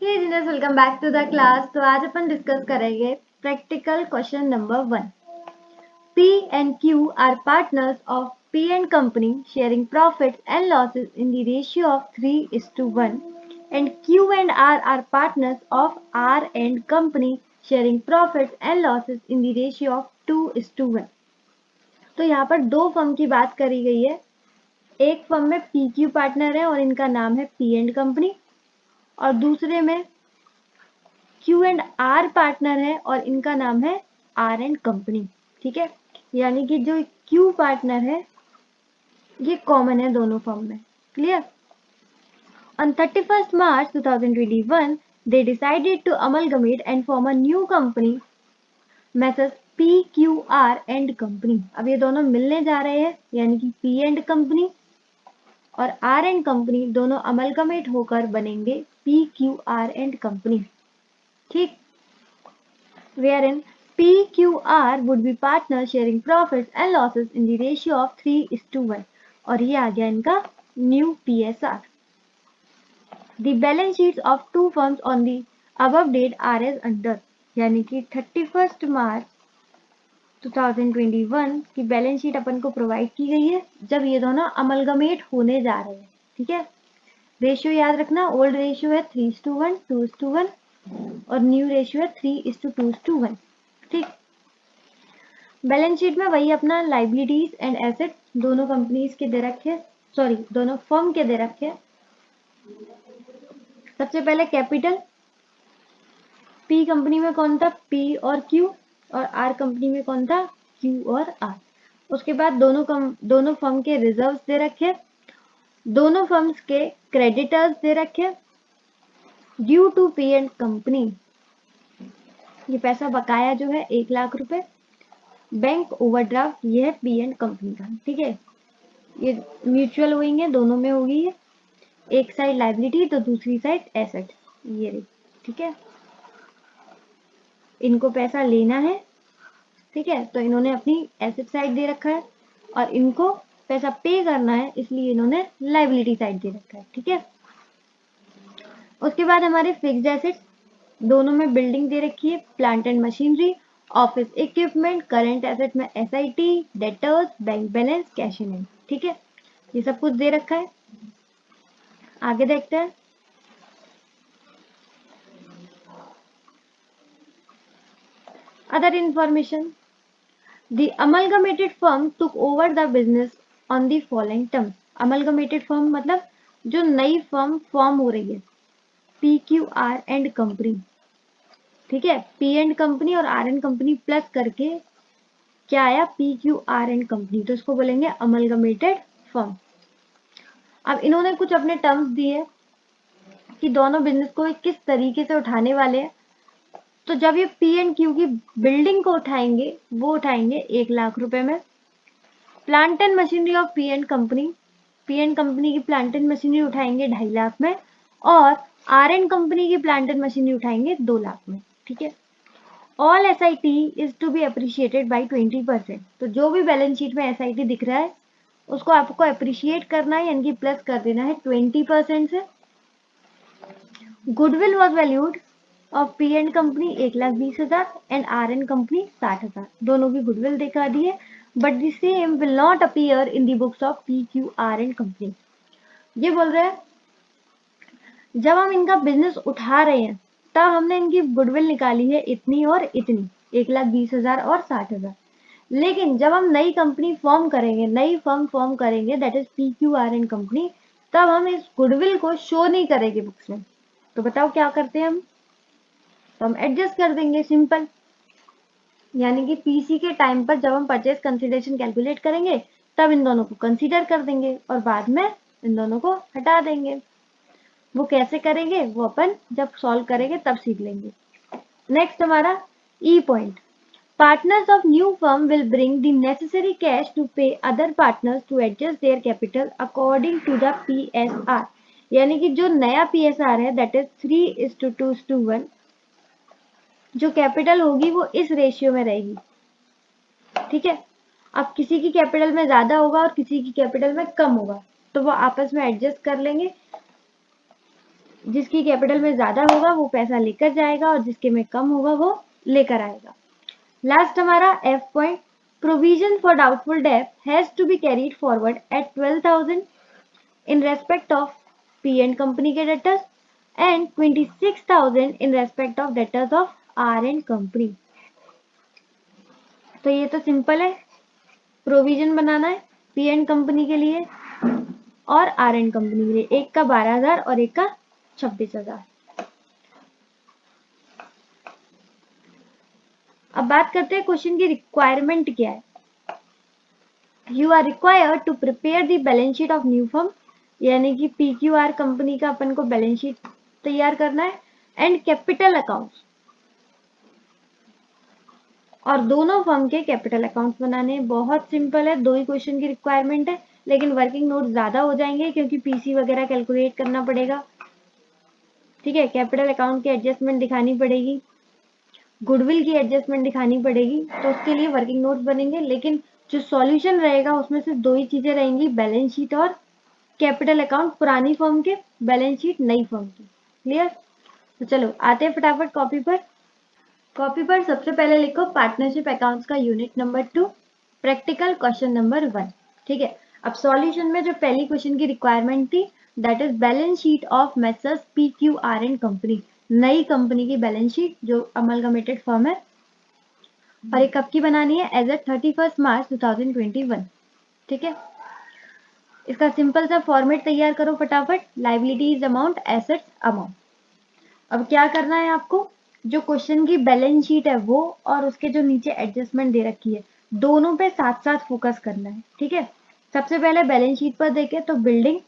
Hey geniuses, welcome back to the class. तो आज अपन डिस्कस करेंगे practical question number 1। P and Q are partners of P and company sharing profits and losses in the ratio of 3:1, and Q and R are partners of R and company sharing profits and losses in the ratio of 2:1। तो यहाँ पर दो firm की बात करी गई है। एक फर्म में PQ पार्टनर है और इनका नाम है P and कंपनी, और दूसरे में क्यू एंड आर पार्टनर है और इनका नाम है आर एंड कंपनी। ठीक है, यानी कि जो क्यू पार्टनर है ये कॉमन है दोनों फर्म में। Clear? On 31st March 2021, they decided to amalgamate and form a new company, Messrs PQR and Company। अब ये दोनों मिलने जा रहे हैं, यानी कि P एंड कंपनी और R एंड कंपनी दोनों अमलगमेट होकर बनेंगे PQR एंड कंपनी। ठीक, wherein PQR would be partners sharing profits and losses in the ratio of 3:1, और ये आ गया इनका new PSR। The balance sheets of two firms on the above date are as under, यानी कि 31 मार्च 2021 की balance sheet अपन को provide की गई है जब ये दोनों अमलगमेट होने जा रहे हैं। ठीक है, रेशियो याद रखना, ओल्ड रेशियो है 3:1, 2:1 और न्यू रेशियो है 3:2:1। ठीक, बैलेंस शीट में वही अपना लाइबिलिटीज एंड एसेट दोनों कंपनीज के दे रखे, सॉरी दोनों फर्म के दे रखे। सबसे पहले कैपिटल, पी कंपनी में कौन था? पी और क्यू, और आर कंपनी में कौन था? क्यू और आर। उसके बाद दोनों फर्म के रिजर्व्स दे रखे, दोनों फर्म्स के क्रेडिटर्स दे रखे। Due to P and company, ये पैसा बकाया जो है 1 लाख रुपए। बैंक ओवरड्राफ्ट, ये है पी एंड कंपनी का। ठीक है, ये म्यूचुअल होंगे, दोनों में होगी ये, एक साइड लाइबिलिटी तो दूसरी साइड एसेट, ये रही। ठीक है, इनको पैसा लेना है। ठीक है, तो इन्होंने अपनी एसेट साइड दे रखा है, और इनको पैसा पे करना है इसलिए इन्होंने लाइबिलिटी साइड दे रखा है। ठीक है, उसके बाद हमारे फिक्स्ड एसेट्स, दोनों में बिल्डिंग दे रखी है, plant and machinery, office equipment, current asset में SIT, debtors, bank balance, cash in hand. ठीक है, ये सब कुछ दे रखा है। आगे देखते हैं। Other information, the amalgamated firm took over the business on the following terms. Amalgamated firm मतलब जो नई फर्म फॉर्म हो रही है, P Q R and company. ठीक है, पी एंड कंपनी और आर एंड कंपनी प्लस करके क्या आया? P Q R and company, तो इसको बोलेंगे अमलगमेटेड फर्म। अब इन्होंने कुछ अपने टर्म्स दिए कि दोनों बिजनेस को किस तरीके से उठाने वाले हैं। तो जब ये पी एंड क्यू की बिल्डिंग को उठाएंगे, वो उठाएंगे 1 लाख रुपए में। Plant and machinery of P and company, P and company की प्लांट एंड मशीनरी उठाएंगे 2.5 लाख में, और आर एंड कंपनी की प्लांट एंड मशीनरी उठाएंगे 2 लाख में। ठीक है, all SIT is to be appreciated by 20%। तो जो भी बैलेंस शीट में SIT दिख रहा है उसको आपको अप्रिशिएट करना है, यानी कि प्लस कर देना है 20% से। Goodwill was valued of P and company 1,20,000 and R and company 60,000। दोनों की गुडविल दिखा दी है, but the same will not appear in the books of P Q R and company. ये बोल रहे हैं जब हम इनका बिजनेस उठा रहे हैं तब हमने इनकी गुडविल निकाली है इतनी और इतनी, 1,20,000 और 60,000। लेकिन जब हम नई कंपनी फॉर्म करेंगे, नई फर्म फॉर्म करेंगे, that is P Q R and company, तब हम इस गुडविल को शो नहीं करेंगे बुक्स में। तो बताओ क्या करते हैं हम? तो हम एडजस्ट कर देंगे, सिंपल। यानी कि पीसी के टाइम पर जब हम परचेज कंसिडरेशन कैलकुलेट करेंगे तब इन दोनों को कंसीडर कर देंगे और बाद में इन दोनों को हटा देंगे। वो कैसे करेंगे वो अपन जब सॉल्व करेंगे तब सीख लेंगे। नेक्स्ट हमारा ई point, partners of new firm will bring the necessary cash to pay other partners to adjust their capital according to the PSR। यानी कि जो नया PSR है दैट इज 3:2:1, जो कैपिटल होगी वो इस रेशियो में रहेगी। ठीक है, अब किसी की कैपिटल में ज्यादा होगा और किसी की कैपिटल में कम होगा, तो वो आपस में एडजस्ट कर लेंगे। जिसकी कैपिटल में ज्यादा होगा वो पैसा लेकर जाएगा और जिसके में कम होगा वो लेकर आएगा। लास्ट हमारा F point, provision for doubtful debt has to be carried forward at 12,000 in respect of P and company के debtors and 26,000 in respect of debtors of R and company। तो ये तो सिंपल है, प्रोविजन बनाना है P and company के लिए और R and company के लिए, एक का 12,000 और एक का 26,000। अब बात करते हैं क्वेश्चन की रिक्वायरमेंट क्या है। You are required to prepare the balance sheet of new firm, यानी कि PQR कंपनी का अपन को बैलेंस शीट तैयार करना है, एंड कैपिटल अकाउंट्स, और दोनों फर्म के कैपिटल अकाउंट्स बनाने। बहुत सिंपल है, 2 ही क्वेश्चन की रिक्वायरमेंट है, लेकिन वर्किंग नोट ज्यादा हो जाएंगे क्योंकि PC वगैरह कैलकुलेट करना पड़ेगा। ठीक है, कैपिटल अकाउंट की एडजस्टमेंट दिखानी पड़ेगी, गुडविल की एडजस्टमेंट दिखानी पड़ेगी, तो उसके लिए वर्किंग नोट्स बनेंगे। लेकिन जो सॉल्यूशन रहेगा उसमें सिर्फ 2 ही चीजें रहेंगी, बैलेंस शीट और कैपिटल अकाउंट, पुरानी फर्म के, बैलेंस शीट नई फर्म की। क्लियर? तो चलो आते हैं फटाफट कॉपी पर। कॉपी पर सबसे पहले लिखो पार्टनरशिप अकाउंट्स का unit number 2, practical question number 1। ठीक है, अब सॉल्यूशन में जो पहली क्वेश्चन की रिक्वायरमेंट थी, that is balance sheet of messrs PQR and company, नई कंपनी की बैलेंस शीट जो अमलगमेटेड फर्म है, और ये कब की बनानी है, एज एट 31 मार्च 2021। ठीक है, इसका सिंपल सा फॉर्मेट तैयार करो फटाफट, लायबिलिटीज अमाउंट, एसेट्स अमाउंट। अब क्या करना है आपको, जो क्वेश्चन की बैलेंस शीट है वो और उसके जो नीचे एडजस्टमेंट दे रखी है, दोनों पे साथ साथ फोकस करना है। ठीक है, सबसे पहले बैलेंस शीट पर देखें तो बिल्डिंग,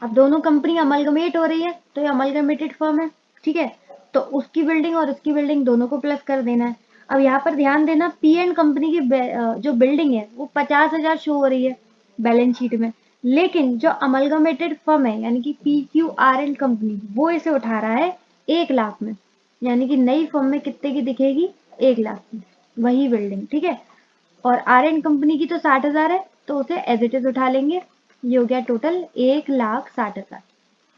अब दोनों कंपनी अमलगमेट हो रही है तो ये अमलगमेटेड फर्म है। ठीक है, तो उसकी बिल्डिंग और उसकी बिल्डिंग दोनों को प्लस कर देना है। अब यहाँ पर ध्यान देना, P एंड कंपनी की जो बिल्डिंग है वो 50,000 शो हो रही है बैलेंस शीट में, लेकिन जो अमलगमेटेड फर्म है यानी कि PQR एंड कंपनी, वो इसे उठा रहा है 1 लाख में, यानी कि नई फर्म में कितने की दिखेगी, 1 लाख की वही बिल्डिंग। ठीक है, और R एंड कंपनी की तो 60,000 है तो उसे एज इट इज उठा लेंगे, ये हो गया टोटल 1,60,000।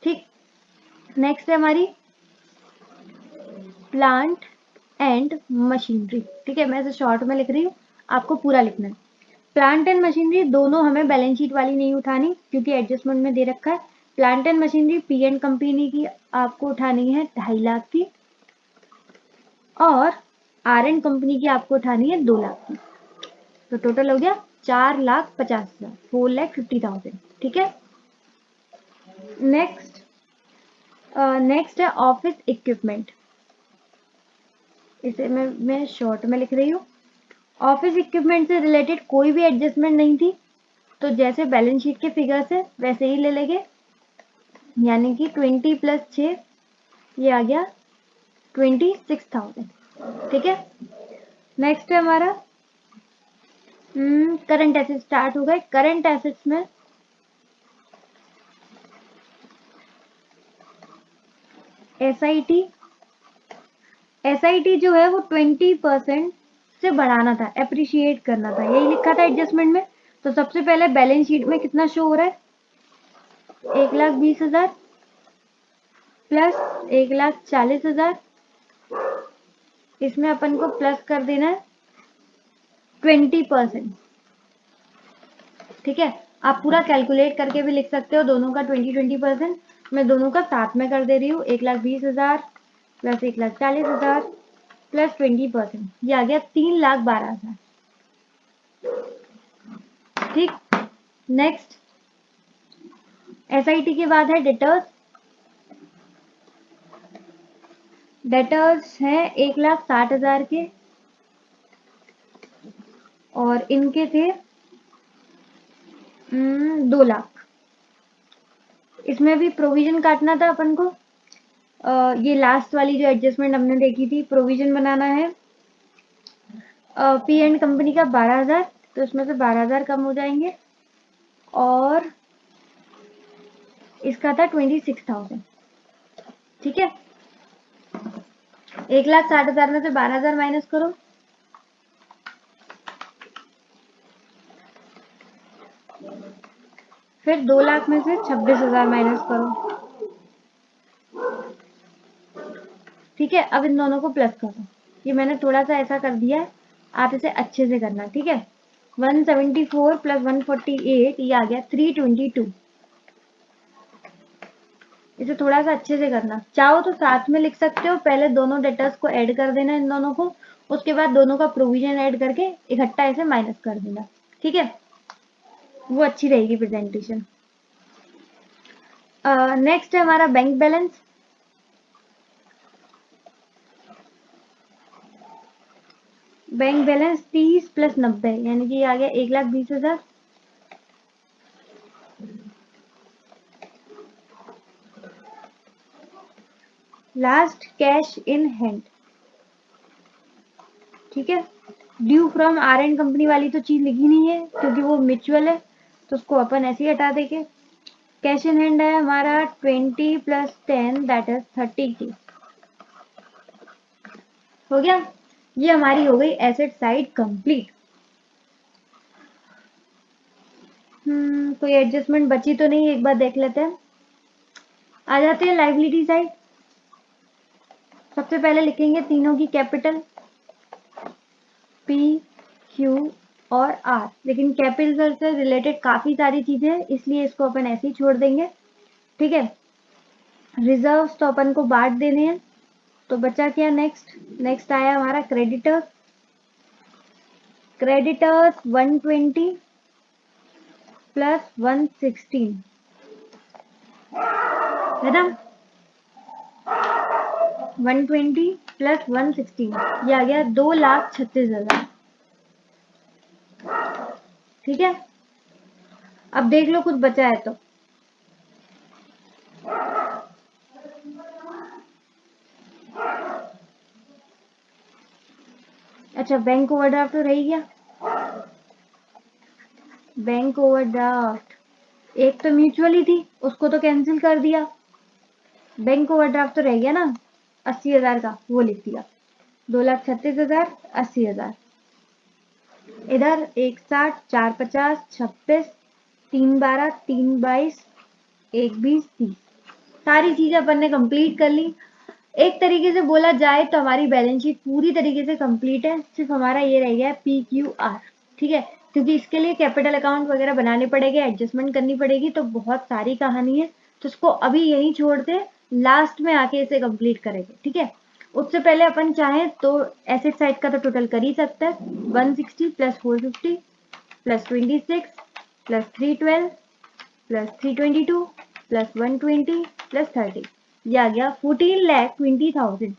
ठीक, नेक्स्ट है हमारी प्लांट एंड मशीनरी। ठीक है, मैं इसे शॉर्ट में लिख रही हूँ, आपको पूरा लिखना है। प्लांट एंड मशीनरी दोनों हमें बैलेंस शीट वाली नहीं उठानी क्योंकि एडजस्टमेंट में दे रखा है। Plant and machinery P and company की आपको उठानी है 2.5 लाख की, और R एंड कंपनी की आपको उठानी है 2 लाख की, तो टोटल हो गया 4,50,000, 4,50,000। ठीक है, नेक्स्ट है ऑफिस इक्विपमेंट, इसे मैं शॉर्ट में लिख रही हूँ। ऑफिस इक्विपमेंट से रिलेटेड कोई भी एडजस्टमेंट नहीं थी, तो जैसे बैलेंस शीट के फिगर्स है वैसे ही ले लेंगे, यानी कि 20 + 6 ये आ गया 26,000। ठीक है, नेक्स्ट है हमारा करंट एसेट स्टार्ट हो गए। करंट एसेट्स में SIT जो है वो 20% से बढ़ाना था, एप्रिशिएट करना था, यही लिखा था एडजस्टमेंट में। तो सबसे पहले बैलेंस शीट में कितना शो हो रहा है, 1,20,000 प्लस 1,40,000, इसमें अपन को प्लस कर देना है 20%। ठीक है, आप पूरा कैलकुलेट करके भी लिख सकते हो, दोनों का 20% मैं दोनों का साथ में कर दे रही हूँ, 1,20,000 प्लस 1,40,000 प्लस 20%, ये आ गया 3,12,000। ठीक, नेक्स्ट SIT के बाद है डेटर्स। डेटर्स हैं 1,60,000 के, और इनके थे 2 लाख। इसमें भी प्रोविजन काटना था अपन को, ये लास्ट वाली जो एडजस्टमेंट हमने देखी थी, प्रोविजन बनाना है P एंड कंपनी का 12,000, तो इसमें से 12,000 कम हो जाएंगे, और इसका था 26,000। ठीक है, 1,60,000 में से 12,000 माइनस करो, फिर 2 लाख में से 26,000 माइनस करो। ठीक है, अब इन दोनों को प्लस करो। ये मैंने थोड़ा सा ऐसा कर दिया है, आप इसे अच्छे से करना। ठीक है, 174 प्लस 148 ये आ गया 322। इसे थोड़ा सा अच्छे से करना। चाहो तो साथ में लिख सकते हो, पहले दोनों डेटर्स को ऐड कर देना इन दोनों को, उसके बाद दोनों का प्रोविजन ऐड करके इकट्ठा ऐसे माइनस कर देना। ठीक है, वो अच्छी रहेगी प्रेजेंटेशन। नेक्स्ट है हमारा bank balance. Bank balance 30 plus 90 यानी कि आ गया 1,20,000। Last cash in hand. ठीक है, due from R and company वाली तो चीज लिखी नहीं है क्योंकि वो म्यूचुअल है, तो उसको अपन ऐसे ही हटा देंगे। कैश इन हैंड है हमारा 20 प्लस 10 दैट इज 30 की। हो गया, ये हमारी हो गई एसेट साइड कंप्लीट। कोई एडजस्टमेंट बची तो नहीं, एक बार देख लेते हैं। आ जाते हैं लाइबिलिटी साइड। सबसे पहले लिखेंगे तीनों की कैपिटल, पी, क्यू और आर। लेकिन कैपिटल से रिलेटेड काफी सारी चीजें हैं, इसलिए इसको अपन ऐसे ही छोड़ देंगे। ठीक है, रिजर्व्स तो अपन को बांट देने हैं, तो बचा क्या नेक्स्ट आया हमारा क्रेडिटर्स। क्रेडिटर्स 120 प्लस 116 है ना, 120 प्लस 116 ये आ गया 2,36,000। ठीक है, अब देख लो कुछ बचा है तो। अच्छा, बैंक ओवरड्राफ्ट तो रह गया। बैंक ओवरड्राफ्ट एक तो म्यूचुअल ही थी, उसको तो कैंसिल कर दिया। बैंक ओवरड्राफ्ट तो रह गया ना 80,000 का, वो लिख दिया। 2,36,000 80,000। इधर 1,60 4,50 26 3,12 3,22 1,20 30 सारी चीजें अपन ने कंप्लीट कर ली। एक तरीके से बोला जाए तो हमारी बैलेंस शीट पूरी तरीके से कंप्लीट है, सिर्फ हमारा ये रह गया है PQR। ठीक है, क्योंकि इसके लिए कैपिटल अकाउंट वगैरह बनाने पड़ेंगे, एडजस्टमेंट करनी पड़ेगी, तो बहुत सारी कहानी है, तो इसको अभी यही छोड़ते, लास्ट में आके इसे कंप्लीट करेंगे। ठीक है, उससे पहले अपन चाहें तो एसेट साइड का तो टोटल कर ही सकते हैं। 160 plus 450 plus 26 plus 312 plus 322 plus 120 plus 30 ये आ गया 14,20,000।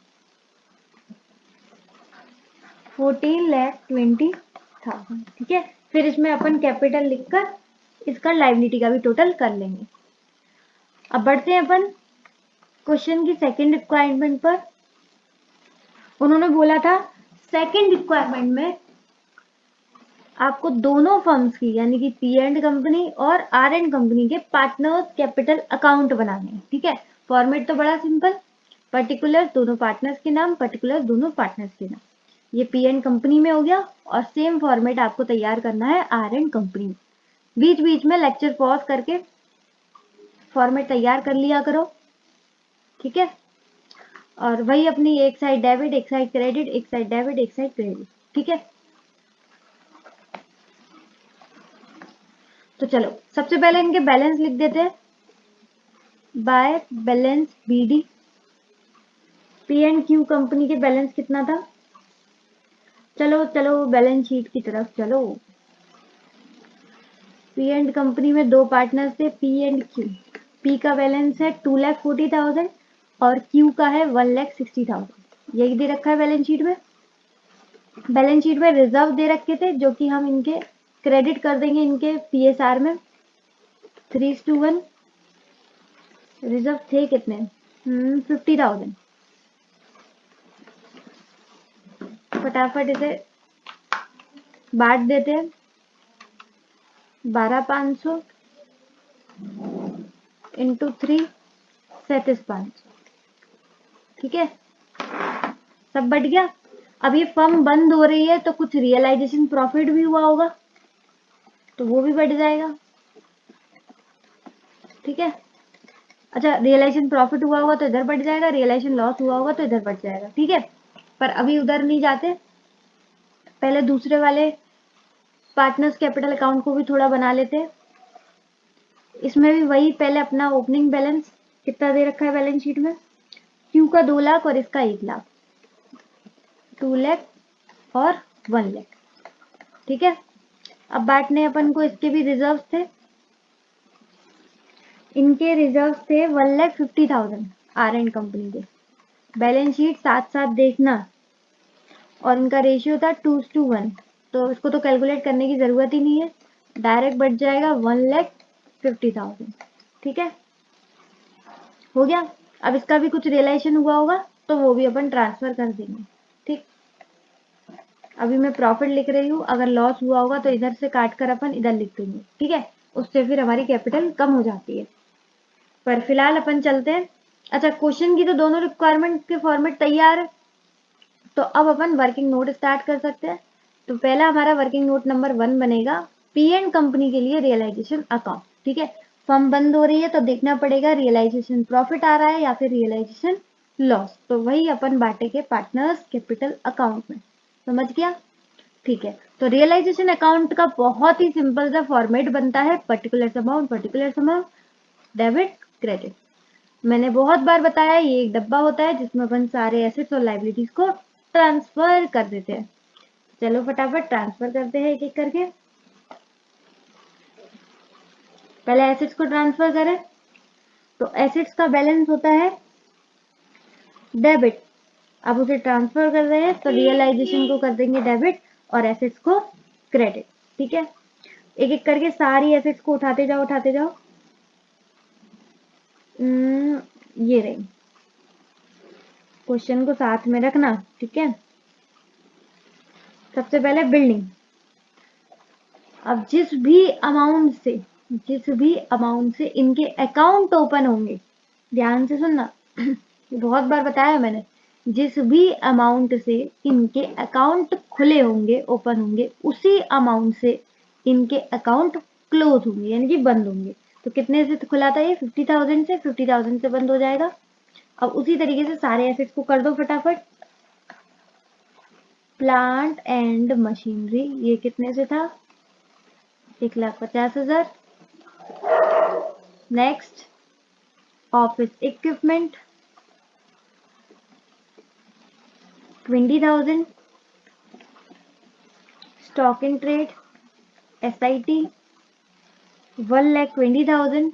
14,20,000। ठीक है, फिर इसमें अपन कैपिटल लिखकर इसका लाइबिलिटी का भी टोटल कर लेंगे। अब बढ़ते हैं अपन क्वेश्चन की सेकंड रिक्वायरमेंट पर। उन्होंने बोला था सेकंड रिक्वायरमेंट में आपको दोनों फर्म्स की यानी कि पी एंड कंपनी और आर एंड कंपनी के पार्टनर्स कैपिटल अकाउंट बनाने हैं। ठीक है, फॉर्मेट तो बड़ा सिंपल, पर्टिकुलर दोनों पार्टनर्स के नाम, पर्टिकुलर दोनों पार्टनर्स के नाम। ये पी एंड कंपनी में हो गया, और सेम फॉर्मेट आपको तैयार करना है आर एंड कंपनी में। बीच बीच में लेक्चर पॉज करके फॉर्मेट तैयार कर लिया करो। ठीक है, और वही अपनी एक साइड डेबिट एक साइड क्रेडिट, एक साइड डेबिट एक साइड क्रेडिट। ठीक है, तो चलो सबसे पहले इनके बैलेंस लिख देते हैं। By balance BD, P and Q company के बैलेंस कितना था। चलो चलो बैलेंस शीट की तरफ चलो। पी एंड कंपनी में दो पार्टनर्स थे, पी एंड क्यू। पी का बैलेंस है 2,40,000 और क्यू का है 1,60,000। यही दे रखा है बैलेंस शीट में। बैलेंस शीट में रिजर्व दे रखे थे जो कि हम इनके क्रेडिट कर देंगे इनके PSR में 3:1। रिजर्व थे कितने 50,000। फटाफट इसे बांट देते हैं। 12,500 इंटू 3 37,500। ठीक है, सब बढ़ गया। अब ये फर्म बंद हो रही है तो कुछ रियलाइजेशन प्रॉफिट भी हुआ होगा, तो वो भी बढ़ जाएगा। ठीक है। अच्छा, रियलाइजेशन प्रॉफिट हुआ होगा तो इधर बढ़ जाएगा, रियलाइजेशन लॉस हुआ होगा तो इधर बढ़ जाएगा, ठीक है। पर अभी उधर नहीं जाते, पहले दूसरे वाले पार्टनर्स कैपिटल अकाउंट को भी थोड़ा बना लेते हैं। इसमें भी वही, पहले अपना ओपनिंग बैलेंस कितना दे रखा है बैलेंस शीट में, क्यू का 2 लाख और इसका 1 लाख, 2 लाख और 1 लाख, ठीक है। अब बांटने अपन को, इसके भी रिजर्व थे, इनके रिजर्व थे 1,50,000 आर एंड कंपनी के। बैलेंस शीट साथ साथ देखना, और इनका रेशियो था 2:1, तो इसको तो कैलकुलेट करने की जरूरत ही नहीं है, डायरेक्ट बढ़ जाएगा 1,50,000, ठीक है। हो गया। अब इसका भी कुछ रियलाइजेशन हुआ होगा तो वो भी अपन ट्रांसफर कर देंगे, ठीक। अभी मैं प्रॉफिट लिख रही हूँ, अगर लॉस हुआ होगा तो इधर से काट कर अपन इधर लिख देंगे, ठीक है। उससे फिर हमारी कैपिटल कम हो जाती है। पर फिलहाल अपन चलते हैं। अच्छा, क्वेश्चन की तो दोनों रिक्वायरमेंट के फॉर्मेट तैयार है, तो अब अपन वर्किंग नोट स्टार्ट कर सकते हैं। तो पहला हमारा वर्किंग नोट नंबर 1 बनेगा पी एंड कंपनी के लिए रियलाइजेशन अकाउंट, ठीक है। फर्म बंद हो रही है तो देखना पड़ेगा रियलाइजेशन प्रॉफिट आ रहा है या फिर रियलाइजेशन लॉस, तो वही अपन बांटेंगे पार्टनर्स कैपिटल अकाउंट में, समझ गया, ठीक है। तो रियलाइजेशन अकाउंट का बहुत ही सिंपल सा फॉर्मेट बनता है, पर्टिकुलर अमाउंट डेबिट क्रेडिट। मैंने बहुत बार बताया, ये एक डब्बा होता है जिसमें अपन सारे एसेट्स और लाइबिलिटीज को ट्रांसफर कर देते हैं। चलो फटाफट ट्रांसफर करते हैं एक एक करके। पहले एसेट्स को ट्रांसफर करें, तो एसेट्स का बैलेंस होता है डेबिट, अब उसे ट्रांसफर कर रहे हैं तो रियलाइजेशन को कर देंगे डेबिट और एसेट्स को क्रेडिट, ठीक है। एक एक करके सारी एसेट्स को उठाते जाओ उठाते जाओ। ये रही, क्वेश्चन को साथ में रखना, ठीक है। सबसे पहले बिल्डिंग, अब जिस भी अमाउंट से इनके अकाउंट ओपन होंगे, ध्यान से सुनना बहुत बार बताया मैंने, जिस भी अमाउंट से इनके अकाउंट खुले होंगे, ओपन होंगे, उसी अमाउंट से इनके अकाउंट क्लोज होंगे, यानी कि बंद होंगे। तो कितने से खुला था ये? 50,000 से बंद हो जाएगा। अब उसी तरीके से सारे एसेट्स को कर दो फटाफट। प्लांट एंड मशीनरी, ये कितने से था? 1,50,000। Next, office equipment 20,000। Stock in trade SIT 1,20,000।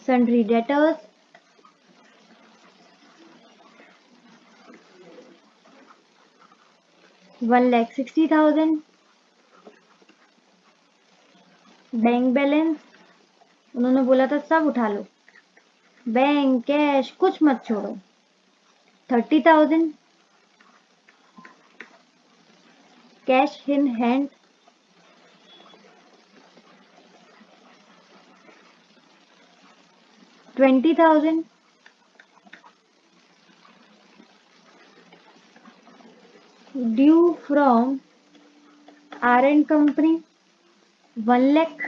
Sundry debtors 1,60,000। Bank balance, उन्होंने बोला था सब उठा लो, बैंक कैश कुछ मत छोड़ो, 30,000। Cash in hand 20,000। Due from R and company 1 lakh,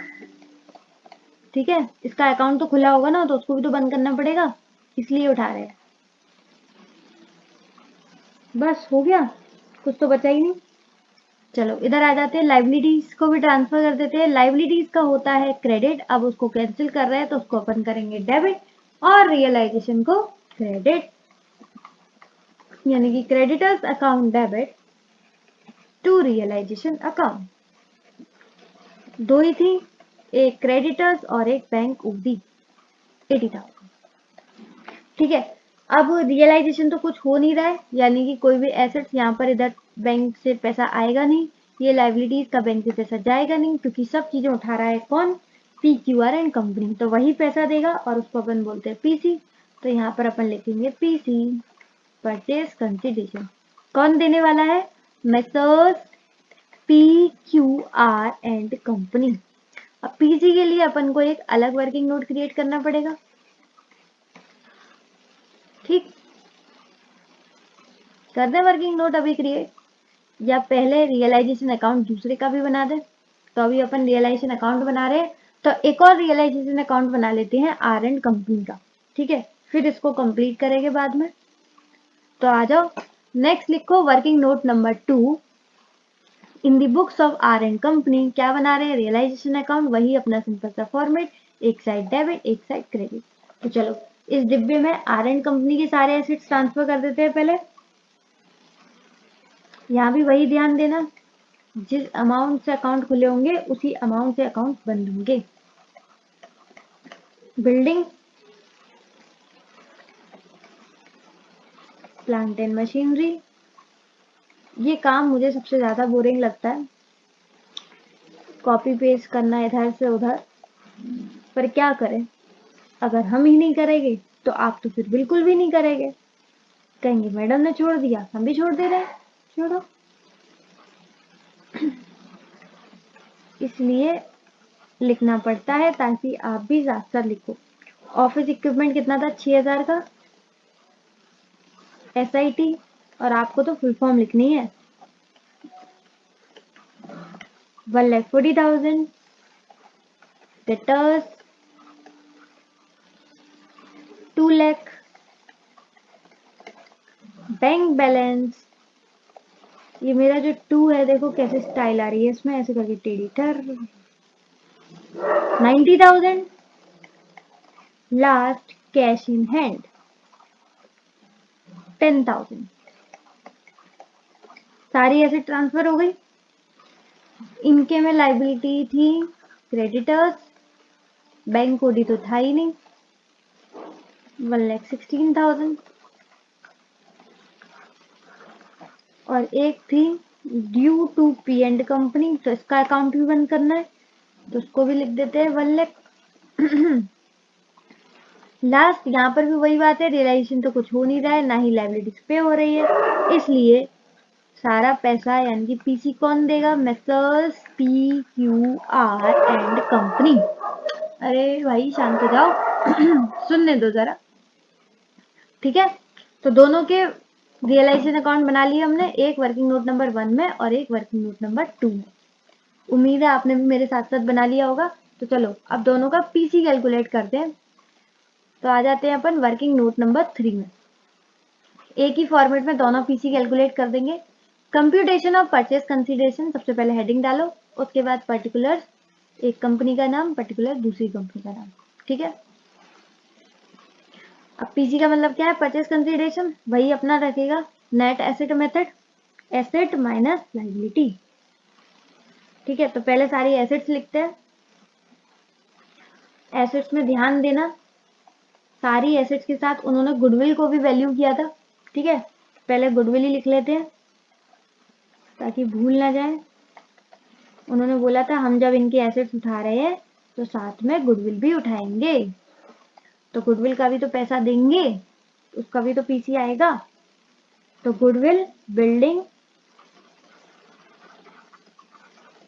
ठीक है। इसका अकाउंट तो खुला होगा ना, तो उसको भी तो बंद करना पड़ेगा, इसलिए उठा रहे हैं। बस हो गया, कुछ तो बचा ही नहीं। चलो इधर आ जाते हैं, लाइबिलिटीज को भी ट्रांसफर कर देते हैं। लाइबिलिटीज का होता है क्रेडिट, अब उसको कैंसिल कर रहे हैं तो उसको अपन करेंगे डेबिट, और रियलाइजेशन को क्रेडिट, यानी कि creditors account debit to realisation account. दो ही थी, एक क्रेडिटर्स और एक बैंक ओडी 80,000, ठीक है। अब रियलाइजेशन तो कुछ हो नहीं रहा है, यानी कि कोई भी एसेट्स यहाँ पर इधर बैंक से पैसा आएगा नहीं, ये लाइबिलिटीज का बैंक से पैसा जाएगा नहीं, क्योंकि सब चीजें उठा रहा है कौन? PQR एंड कंपनी, तो वही पैसा देगा और उसको अपन बोलते हैं PC। तो यहाँ पर अपन लिखेंगे PC, परचेज कंसिडरेशन। कौन देने वाला है? Messrs PQR and company. अब PC के लिए अपन को एक अलग वर्किंग नोट क्रिएट करना पड़ेगा, ठीक। कर दे वर्किंग नोट अभी क्रिएट, या पहले रियलाइजेशन अकाउंट दूसरे का भी बना दे? तो अभी अपन रियलाइजेशन अकाउंट बना रहे हैं, तो एक और रियलाइजेशन अकाउंट बना लेते हैं आर एंड कंपनी का, ठीक है, फिर इसको कंप्लीट करेंगे बाद में। तो आ जाओ, नेक्स्ट लिखो working note number 2 in the books of R and company. क्या बना रहे हैं? रियलाइजेशन अकाउंट, वही अपना सिंपल सा फॉर्मेट, एक साइड डेबिट एक साइड क्रेडिट। तो चलो इस डिब्बे में आर एंड कंपनी के सारे एसेट्स ट्रांसफर कर देते हैं पहले। यहाँ भी वही ध्यान देना, जिस अमाउंट से अकाउंट खुले होंगे उसी अमाउंट से अकाउंट बंद होंगे। बिल्डिंग, प्लांट एंड मशीनरी, ये काम मुझे सबसे ज्यादा बोरिंग लगता है, कॉपी पेस्ट करना इधर से उधर, पर क्या करें, अगर हम ही नहीं करेंगे तो आप तो फिर बिल्कुल भी नहीं करेंगे, कहेंगे मैडम ने छोड़ दिया, हम भी छोड़ दे रहे हैं, छोड़ो। इसलिए लिखना पड़ता है ताकि आप भी साथ साथ लिखो। ऑफिस इक्विपमेंट कितना था? 6000 का। SIT, और आपको तो फुल फॉर्म लिखनी है, 1,40,000। डेटर्स 2 लाख। बैंक बैलेंस, ये मेरा जो 2 है, देखो कैसे स्टाइल आ रही है इसमें, ऐसे करके टेढ़ी टर, 90,000। Last cash in hand 10,000। सारी ऐसे ट्रांसफर हो गई। इनके में लाइबिलिटी थी क्रेडिटर्स, बैंक ओडी तो था ही नहीं, 1,16,000। और एक थी due to P and company, तो इसका अकाउंट भी बंद करना है, तो उसको भी लिख देते हैं 1 लाख। लास्ट यहाँ पर भी वही बात है, रियलाइजेशन तो कुछ हो नहीं रहा है, ना ही लाइबिलिटीज पे हो रही है, इसलिए सारा पैसा यानी कि पीसी कौन देगा? Messrs PQR and company. अरे भाई शांत हो जाओ, सुनने दो जरा, ठीक है। तो दोनों के रियलाइजेशन अकाउंट बना लिए हमने, एक वर्किंग नोट नंबर 1 में और एक वर्किंग नोट नंबर 2 में। उम्मीद है आपने भी मेरे साथ साथ बना लिया होगा। तो चलो अब दोनों का पीसी कैलकुलेट करते हैं। तो आ जाते हैं अपन वर्किंग नोट नंबर 3 में, एक ही फॉर्मेट में दोनों पीसी कैलकुलेट कर देंगे। कंप्यूटेशन ऑफ परचेज कंसीडरेशन, सबसे पहले हेडिंग डालो, उसके बाद पर्टिकुलर, एक कंपनी का नाम, पर्टिकुलर दूसरी कंपनी का नाम, ठीक है। अब पीसी का मतलब क्या है? परचेज कंसीडरेशन, वही अपना रखेगा net asset method, asset minus liability, ठीक है। तो पहले सारी एसेट्स लिखते हैं। एसेट्स में ध्यान देना, सारी एसेट्स के साथ उन्होंने गुडविल को भी वैल्यू किया था, ठीक है। पहले गुडविल ही लिख लेते हैं ताकि भूल ना जाए। उन्होंने बोला था हम जब इनके एसेट्स उठा रहे हैं तो साथ में गुडविल भी उठाएंगे, तो गुडविल का भी तो पैसा देंगे, उसका भी तो पीसी आएगा। तो goodwill, building,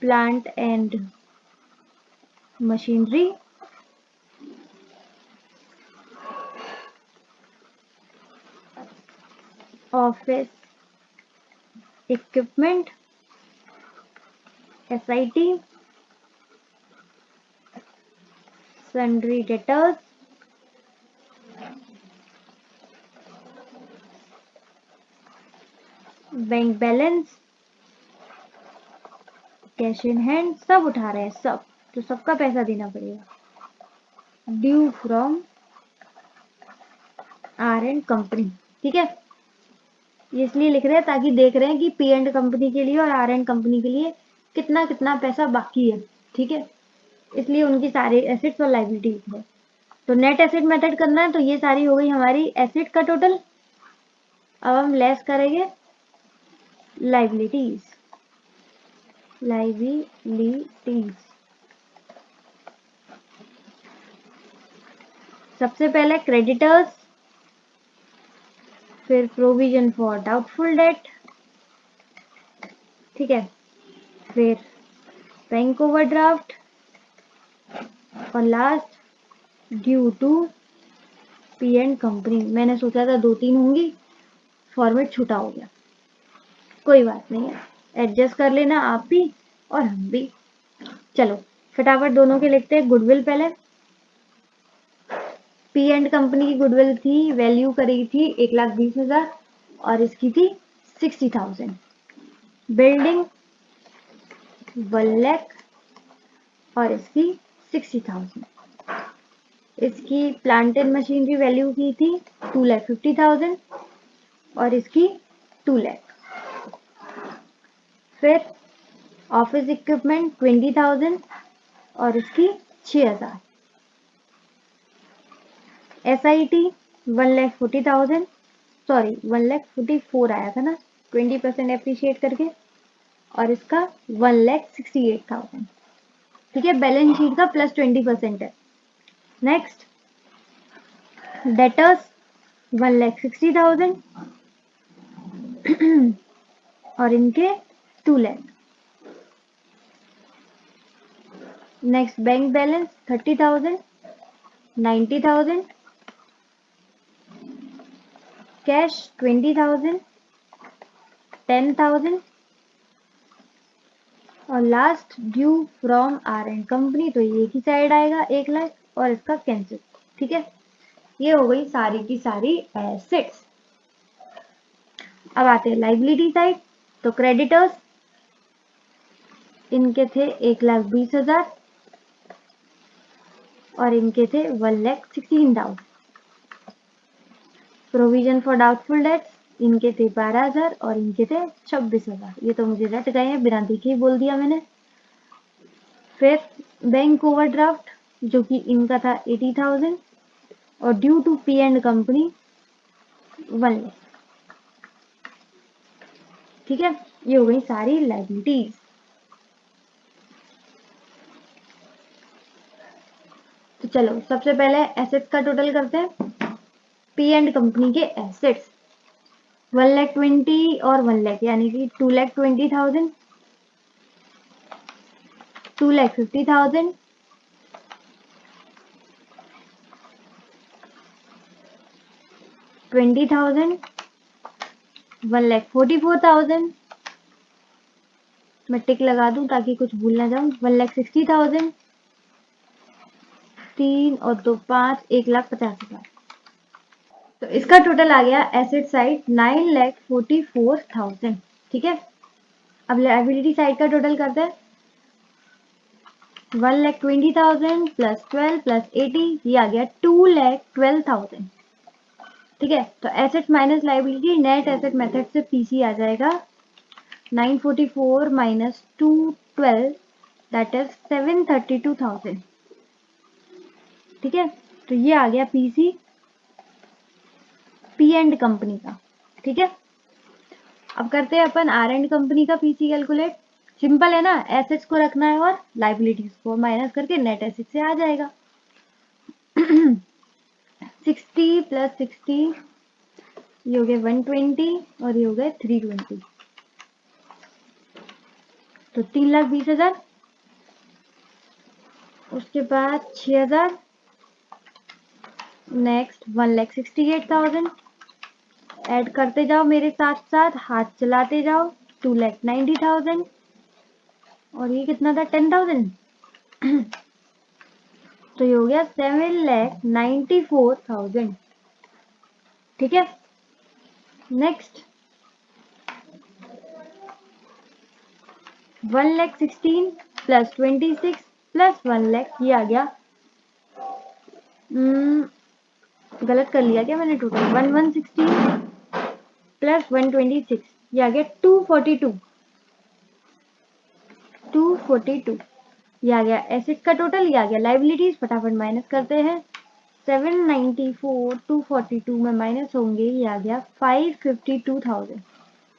plant and machinery, office equipment, SIT, sundry debtors, bank balance, cash in hand, सब उठा रहे हैं सब, तो सबका पैसा देना पड़ेगा। Due from R and company, ठीक है। ये इसलिए लिख रहे हैं ताकि देख रहे हैं कि पी एंड कंपनी के लिए और आर एंड कंपनी के लिए कितना कितना पैसा बाकी है, ठीक है। इसलिए उनकी सारी एसेट्स और लाइबिलिटी लिख रहे हैं। तो नेट एसेट मेथड करना है, तो ये सारी हो गई हमारी एसेट का टोटल। अब हम लेस करेंगे लाइबिलिटीज, सबसे पहले क्रेडिटर्स, फिर प्रोविजन फॉर डाउटफुल डेट, ठीक है, फिर बैंक ओवरड्राफ्ट, और last due to P and company. मैंने सोचा था 2-3 होंगी, फॉर्मेट छोटा हो गया, कोई बात नहीं है, एडजस्ट कर लेना आप भी और हम भी। चलो फटाफट दोनों के लिखते हैं। गुडविल पहले, पी एंड कंपनी की गुडविल थी, वैल्यू करी थी 1,20,000 और इसकी थी 60,000। बिल्डिंग 1 लाख और इसकी 60,000। इसकी प्लांट एंड मशीनरी वैल्यू की थी 2,50,000 और इसकी 2 लाख। फिर ऑफिस इक्विपमेंट 20,000 और इसकी 6,000। SIT 1,40,000, सॉरी 1,44,000 आया था ना 20% एप्रिशिएट करके, और इसका 1,68,000। ठीक है, बैलेंस शीट का प्लस 20% है। नेक्स्ट डेटर्स 1,60,000 और इनके 2 lakh. Next bank balance 30,000, 90,000, cash 20,000, 10,000 और last due from R and company, तो ये एक ही साइड आएगा 1 लाख और इसका कैंसिल। ठीक है, ये हो गई सारी की सारी एसेट्स। अब आते हैं लाइबिलिटी साइड। तो क्रेडिटर्स इनके थे 1,20,000 और इनके थे 1,16,000। प्रोविजन फॉर डाउटफुल डेट्स इनके थे 12,000 और इनके थे 26,000। ये तो मुझे रट गए हैं, बिना देखे ही बोल दिया मैंने। फिर बैंक ओवरड्राफ्ट जो कि इनका था 80,000 और due to P and company 1 lakh. ठीक है, ये हो गई सारी लाइबिलिटीज। तो चलो सबसे पहले एसेट्स का टोटल करते हैं। पी एंड कंपनी के एसेट्स 1,20,000 और 1 लाख यानी कि 2,20,000, 2,50,000, 20,000, 1,44,000, मैं टिक लगा दूं ताकि कुछ भूल ना जाऊं, 1,60,000, 3 और 2 5, 1,50,000। तो इसका टोटल आ गया एसेट साइड 9,44,000। ठीक है, अब लायबिलिटी साइड का टोटल करते हैं। 1,20,000 प्लस 12 प्लस 80, ये आ गया 2,12,000। ठीक है, तो asset minus liability net asset method से पीसी आ जाएगा 944 माइनस 212 दैट इज 732,000। ठीक है, तो ये आ गया पीसी पी एंड कंपनी का। ठीक है, अब करते हैं अपन आर एंड कंपनी का पीसी कैलकुलेट। सिंपल है ना, एसेट्स को रखना है और लाइबिलिटीज को माइनस करके नेट एसेट से आ जाएगा। 60 प्लस 60 ये हो गए 120 और ये हो गए 320, तो 3,20,000। उसके बाद 6,000, नेक्स्ट 1,68,000, ऐड करते जाओ मेरे साथ साथ, हाथ चलाते जाओ, 2,90,000 और ये कितना था 10,000 तो ये हो गया 7,94,000। ठीक है, नेक्स्ट 1,16,000 प्लस 26 प्लस 1 लाख, ये आ गया गलत कर लिया क्या मैंने, टोटल 1,16 प्लस 126, ये आ गया 242 ये आ गया एसेट का टोटल। ये आ गया लाइबिलिटीज, फटाफट माइनस करते हैं। 794 242 में माइनस होंगे, ये आ गया 552,000।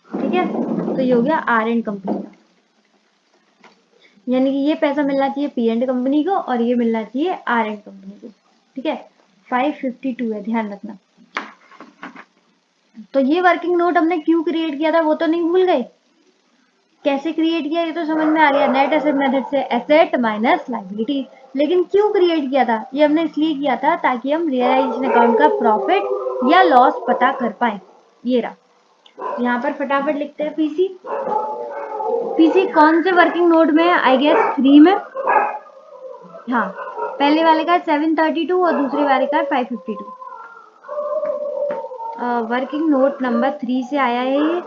ठीक है, तो ये हो गया आर एंड कंपनी का, यानी कि ये पैसा मिलना चाहिए पी एंड कंपनी को और ये मिलना चाहिए आर एंड कंपनी को। ठीक है, 552 है, ध्यान रखना। तो ये वर्किंग नोट हमने क्यों क्रिएट किया था वो तो नहीं भूल गए, कैसे क्रिएट किया ये तो समझ में आ गया, नेट एसेट मेथड से एसेट माइनस लायबिलिटी। लेकिन क्यों क्रिएट किया था, ये हमने इसलिए किया था ताकि हम रियलाइजेशन अकाउंट का प्रॉफिट या लॉस पता कर पाए। ये रहा, यहाँ पर फटाफट लिखते हैं पीसी। पीसी कौन से वर्किंग नोट में है? आई गेस 3 में। हाँ, पहले वाले का 732 और दूसरे वाले का 552। वर्किंग नोट नंबर 3 से आया है ये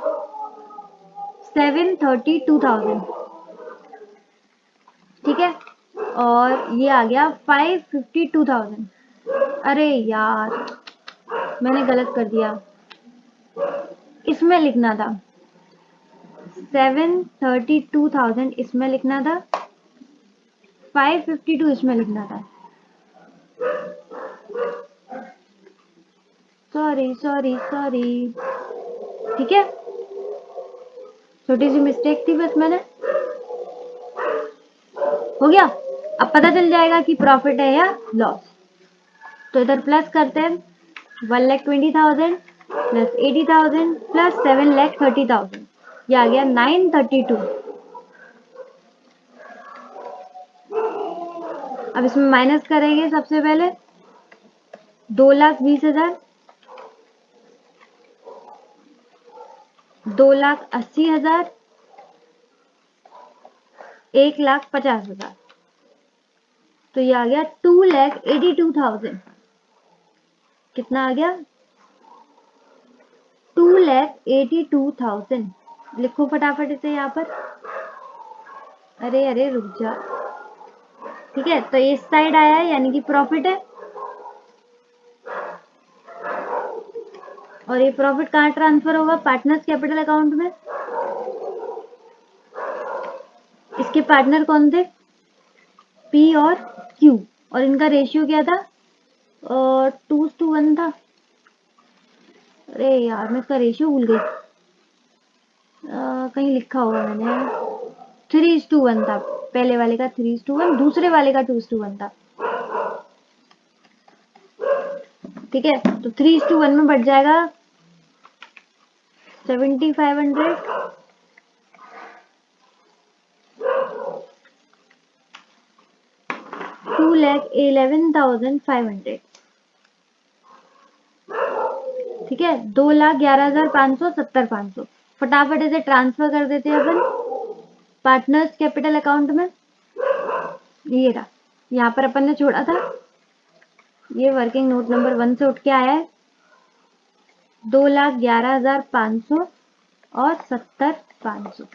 732,000, ठीक है। और ये आ गया 552,000। अरे यार, मैंने गलत कर दिया, इसमें लिखना था 732,000, इसमें लिखना था 552, इसमें लिखना था। सॉरी सॉरी सॉरी, ठीक है, छोटी सी मिस्टेक थी बस मैंने, हो गया। अब पता चल जाएगा कि प्रॉफिट है या लॉस। तो इधर प्लस करते हैं, 1,20,000 प्लस 80,000 प्लस 7,30,000, ये आ गया 932। अब इसमें माइनस करेंगे सबसे पहले 2,20,000, 2,80,000, 1,50,000, तो ये आ गया 2,82,000। कितना आ गया? 2,82,000। लिखो फटाफट इसे यहाँ पर। अरे अरे रुक जा, ठीक है। तो इस साइड आया है यानी कि प्रॉफिट है, और ये प्रॉफिट कहाँ ट्रांसफर होगा? पार्टनर्स कैपिटल अकाउंट में। इसके पार्टनर कौन थे? पी और क्यू, और इनका रेशियो क्या था? 2:1 था। अरे यार, मैं इसका रेशियो भूल गई, कहीं लिखा होगा मैंने। 3:1 था, पहले वाले का 3:1, दूसरे वाले का 2:1 था, ठीक है। तो 3:1 में बढ़ जाएगा 7,500, 2,11,500, ठीक है। 2,11,500, 70,500। फटाफट इसे ट्रांसफर कर देते हैं अपन पार्टनर्स कैपिटल अकाउंट में। ये रहा, यहाँ पर अपन ने छोड़ा था, ये वर्किंग नोट नंबर 1 से उठ के आया है 2,11,500 और 70,500।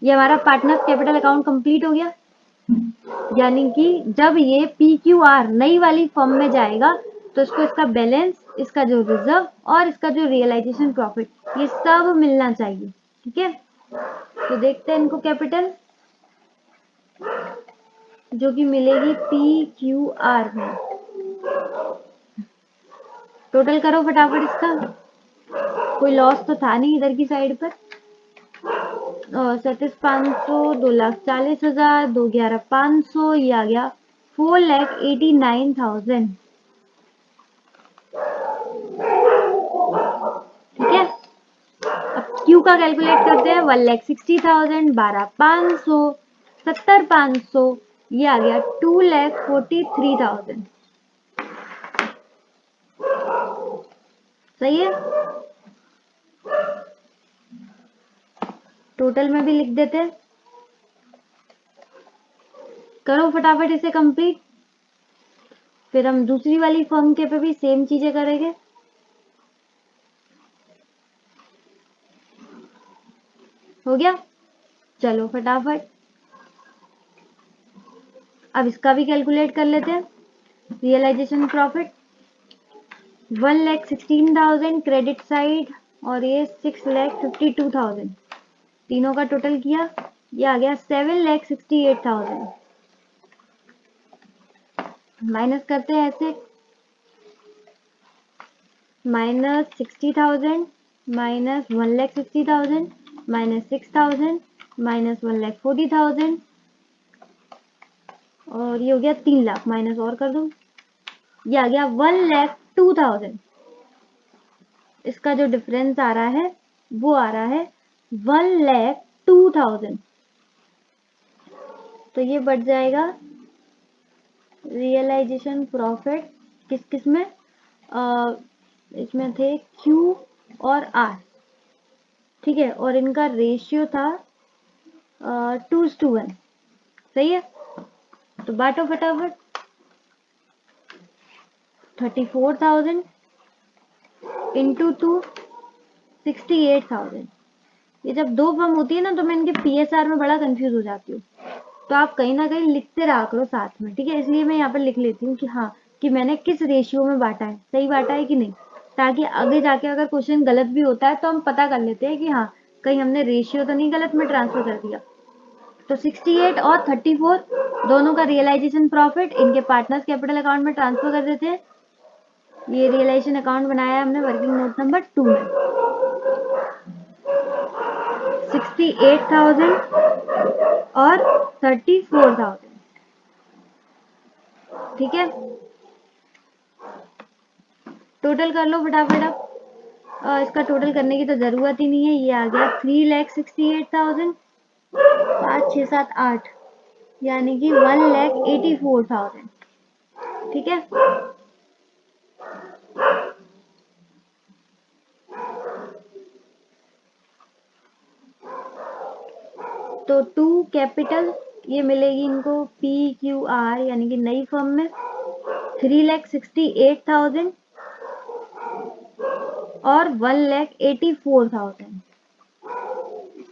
ये हमारा पार्टनर्स कैपिटल अकाउंट कंप्लीट हो गया। यानी कि जब ये PQR नई वाली फर्म में जाएगा तो इसको इसका बैलेंस, इसका जो रिजर्व और इसका जो रियलाइजेशन प्रॉफिट, ये सब मिलना चाहिए, ठीक है। तो देखते हैं इनको कैपिटल, जो कि मिलेगी PQR में। टोटल करो फटाफट इसका, कोई लॉस तो था नहीं इधर की साइड पर। 37,500, 2,40,000, 2,11,500, ये आ गया 4,89,000, ठीक है। अब क्यू का कैलकुलेट करते हैं, 1,60,000, 12,500, 70,500, ये आ गया 2,43,000, सही है। टोटल में भी लिख देते हैं, करो फटाफट इसे कंप्लीट, फिर हम दूसरी वाली फर्म के पे भी सेम चीजें करेंगे। हो गया, चलो फटाफट अब इसका भी कैलकुलेट कर लेते हैं। रियलाइजेशन प्रॉफिट 1,16,000 क्रेडिट साइड, और ये 6,52,000, तीनों का टोटल किया, ये आ गया 7,68,000। माइनस करते हैं ऐसे, -60,000 माइनस 1,60,000 माइनस 6,000 माइनस 1,40,000, और ये हो गया 3 लाख, माइनस और कर दो, ये आ गया 1,02,000। इसका जो डिफरेंस आ रहा है वो आ रहा है 1,02,000। तो ये बढ़ जाएगा रियलाइजेशन प्रॉफिट किस किस में, इसमें थे Q और R, ठीक है, और इनका रेशियो था 2:1, सही है। तो बांटो फटाफट। 34,000 इंटू 2 68,000। ये जब दो फर्म होती है ना तो मैं इनके PSR में बड़ा कंफ्यूज हो जाती हूँ, तो आप कहीं ना कहीं लिखते रहा करो साथ में, ठीक है। इसलिए मैं यहाँ पर लिख लेती हूँ कि हाँ, कि मैंने किस रेशियो में बांटा है, सही बांटा है कि नहीं, ताकि आगे जाके अगर क्वेश्चन गलत भी होता है तो हम पता कर लेते हैं कि हाँ, कहीं हमने रेशियो तो नहीं गलत में ट्रांसफर कर दिया। तो 68 और 34 दोनों का रियलाइजेशन प्रॉफिट इनके पार्टनर्स कैपिटल अकाउंट में ट्रांसफर कर देते हैं। ये रियलाइजेशन अकाउंट बनाया है हमने वर्किंग नोट नंबर 2 में। 68,000 और 34,000, ठीक है। टोटल कर लो फटाफट अब। इसका टोटल करने की तो जरूरत ही नहीं है, ये आ गया 3,68,000, 5 6 7 8, यानी कि 1,84,000, ठीक है। तो 2 कैपिटल ये मिलेगी इनको PQR यानी कि नई फर्म में 3,68,000 और 1,84,000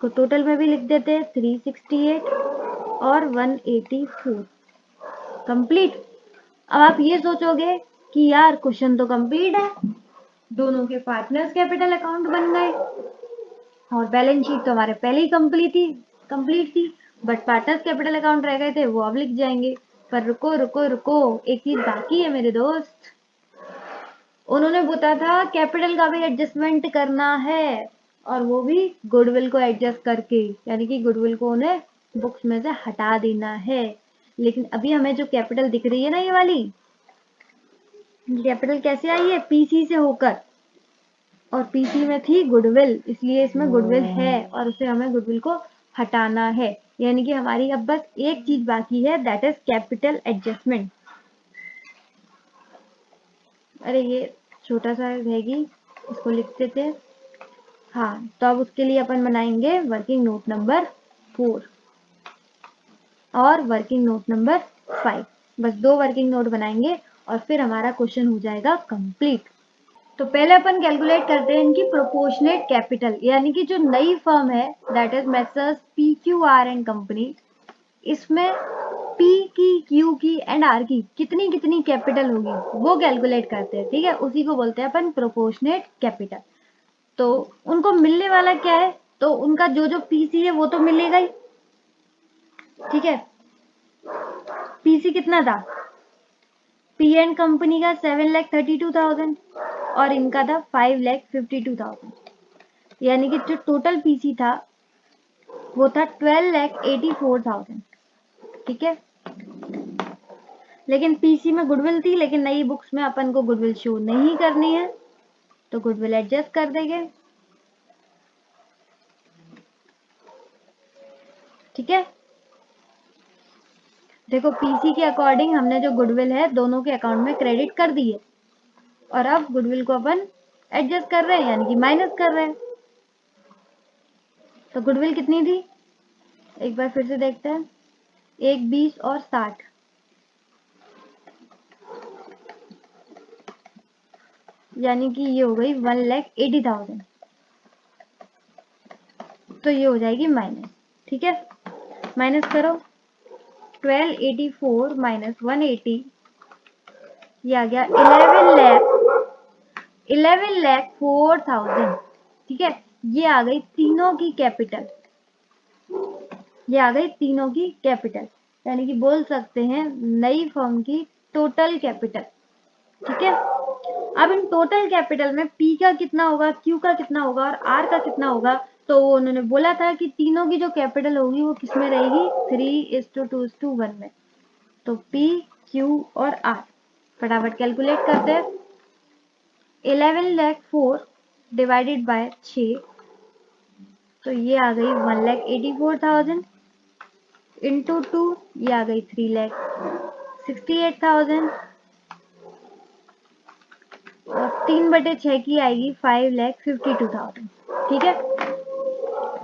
को टोटल में भी लिख देते हैं 368 और 184। कंप्लीट। अब आप ये सोचोगे कि यार क्वेश्चन तो कंप्लीट है, दोनों के पार्टनर्स कैपिटल अकाउंट बन गए और बैलेंस शीट तो हमारे पहले ही कंप्लीट थी, बट पार्टनर्स कैपिटल अकाउंट रह गए थे, वो अब लिख जाएंगे। पर रुको रुको रुको, एक चीज बाकी है मेरे दोस्त। उन्होंने बोला था कैपिटल का भी एडजस्टमेंट करना है, और वो भी गुडविल को एडजस्ट करके, यानी कि गुडविल को उन्हें बुक्स में से हटा देना है। लेकिन अभी हमें जो कैपिटल दिख रही है ना, ये वाली कैपिटल कैसे आई है, पीसी से होकर, और पीसी में थी गुडविल, इसलिए इसमें गुडविल है और उसे हमें गुडविल को हटाना है। यानी कि हमारी अब बस एक चीज बाकी है, दैट इज कैपिटल एडजस्टमेंट। अरे ये छोटा सा रहेगी, इसको लिखते थे। हाँ, तो अब उसके लिए अपन बनाएंगे वर्किंग नोट नंबर 4 और वर्किंग नोट नंबर 5। बस 2 वर्किंग नोट बनाएंगे और फिर हमारा क्वेश्चन हो जाएगा कंप्लीट। तो पहले अपन कैलकुलेट करते हैं इनकी प्रोपोर्शनेट कैपिटल, यानी कि जो नई फर्म है that is messrs PQR and company, इसमें P की, Q की एंड R की कितनी कितनी कैपिटल होगी वो कैलकुलेट करते हैं, ठीक है। उसी को बोलते हैं अपन प्रोपोर्शनेट कैपिटल। तो उनको मिलने वाला क्या है, तो उनका जो जो PC है वो तो मिलेगा ही, ठीक है। PC कितना था, P एंड कंपनी का 7,32,000 और इनका था 5,52,000, यानी कि जो टोटल PC था वो था 12,84,000, ठीक है। लेकिन PC में गुडविल थी, लेकिन नई बुक्स में अपन को गुडविल शो नहीं करनी है, तो गुडविल एडजस्ट कर देंगे, ठीक है। देखो PC के अकॉर्डिंग हमने जो गुडविल है दोनों के अकाउंट में क्रेडिट कर दी है, और अब गुडविल को अपन एडजस्ट कर रहे हैं, यानी कि माइनस कर रहे हैं। तो गुडविल कितनी थी, एक बार फिर से देखते हैं, 1, 20 और 60, यानी कि ये हो गई 1,80,000, तो ये हो जाएगी माइनस, ठीक है। माइनस करो, 1284 माइनस 180, ये आ गया 11,04,000, ठीक है। ये आ गई तीनों की कैपिटल, ये आ गई तीनों की कैपिटल, यानी कि बोल सकते हैं नई फर्म की टोटल कैपिटल, ठीक है। अब इन टोटल कैपिटल में P का कितना होगा, Q का कितना होगा और R का कितना होगा, तो उन्होंने बोला था कि तीनों की जो कैपिटल होगी वो किसमें रहेगी, 3:2:1 में। तो P, Q और R फटाफट कैलकुलेट करते हैं। 11,04,000 डिवाइडेड बाय 6, तो ये आ गई 1,84,000 इंटू 2, ये आ गई 3,68,000 और 3/6 की आएगी 5,52,000, ठीक है।